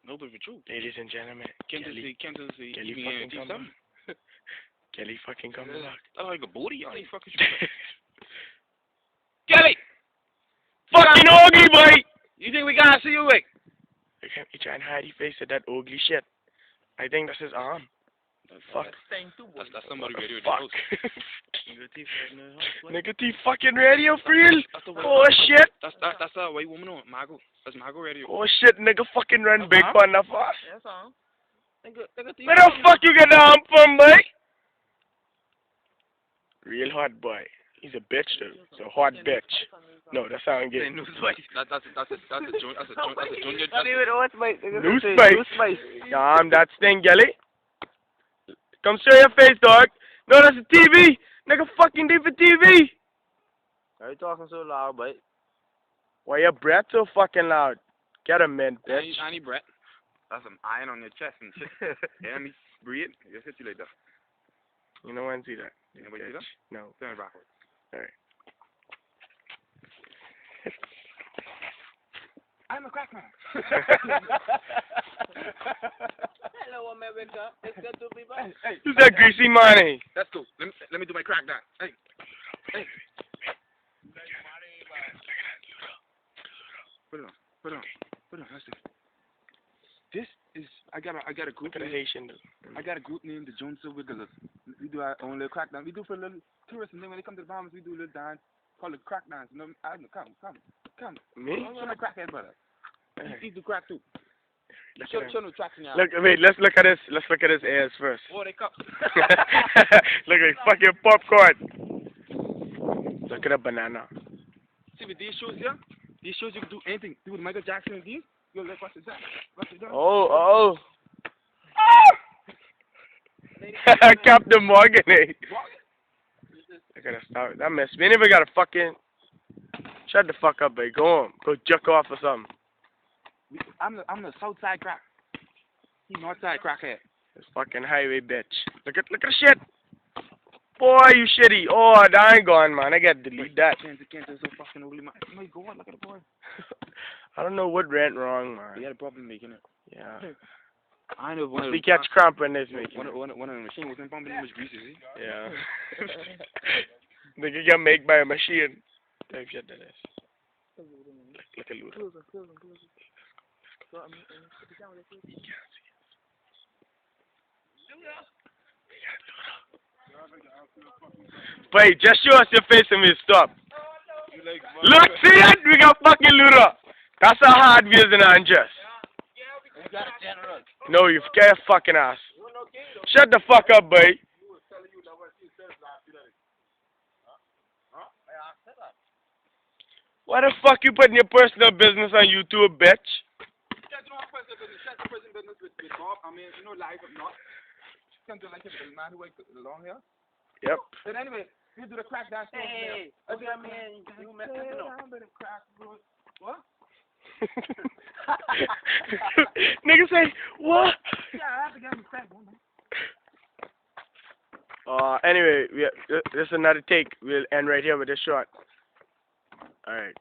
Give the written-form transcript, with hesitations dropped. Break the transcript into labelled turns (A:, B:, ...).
A: No, but it's true.
B: Ladies and gentlemen, Kelly fucking come back. Kelly fucking come back.
A: That's like a booty. I ain't fucking shit. Kelly!
B: Fucking ugly boy!
A: You think we gotta see you, Rick?
B: He trying to hide his face with that ugly shit. I think that's his arm. Fuck.
A: That's somebody radio.
B: Fuck. Negative fucking radio for real? Oh shit.
A: That's a white woman on Margot. That's Margot radio.
B: Oh shit, nigga fucking run big on the fast.
A: That's all.
B: Where the fuck you get the arm from, boy? Real hot boy. He's a bitch though. He's a hot bitch. No, that sound good.
A: New spice. That's a joint. That's a junior.
B: New spice. Damn, that's thing, Gelly. Come show your face, dog. No, that's a TV. Nigga, fucking D for TV.
C: Why are you talking so loud, boy?
B: Why your breath so fucking loud? Get him, man, bitch.
A: I need breath. That's some iron on your chest and shit. Yeah, me breathe. Just hit you like that.
B: You know when see that?
A: Anybody see that?
B: No.
A: Turn it backwards.
B: Alright.
A: I'm a crack man.
C: Hello, America. It's good to be back.
A: Hey,
B: Who's that greasy money?
A: let's go. Let me do my crack dance. Hey. Put it on. Let's do it. This is I got a group.
B: Look at the Haitian dude.
A: I got a group named the Jones Wigglers. We do our own little crack dance. We do for little tourists, and then when they come to the Bahamas, we do a little dance called the crack dance. You know, come.
B: Me?
A: Show my crackhead brother. You do crack too. Show no tracks in your
B: Look, wait, let's look at this. Let's look at his ears first.
A: Oh, they come.
B: Look at fucking popcorn. Look at a banana.
A: See with these shows here, these shows you can do anything. Do with Michael Jackson and these. Yo, look what's it done.
B: Oh. Captain Morgan, eh? Look at that stuff. That mess. We never got a fucking. Shut the fuck up, babe. Go on. Go jerk off or something.
A: I'm the south side crack. He north side crackhead.
B: This fucking highway bitch. Look at the shit. Boy, you shitty. Oh, that ain't gone, man. I gotta delete that.
A: Can't so fucking ugly, man. No, go on. Look at the boy.
B: I don't know what went wrong, man.
A: He had a problem making it.
B: Yeah.
A: I know one of
B: We catch cramp in this making.
A: one of the machine wasn't pumping too much grease, see?
B: Yeah. Nigga get made by a machine. Type shit that is. Look at Luda. Wait, just show us your face and we stop. Look, see that? We got fucking Luda. That's how hard we is in Andres. No, you scared fucking ass. Shut the fuck up, boy. Why the fuck you putting your personal business on YouTube, bitch? Yep.
A: But anyway, you do the crack dance.
C: Hey, okay, I mean, you messed it up.
A: What?
B: Nigga say, what?
A: Yeah, I have to get him crack, man.
B: Anyway, this is another take. We'll end right here with this shot. Alright,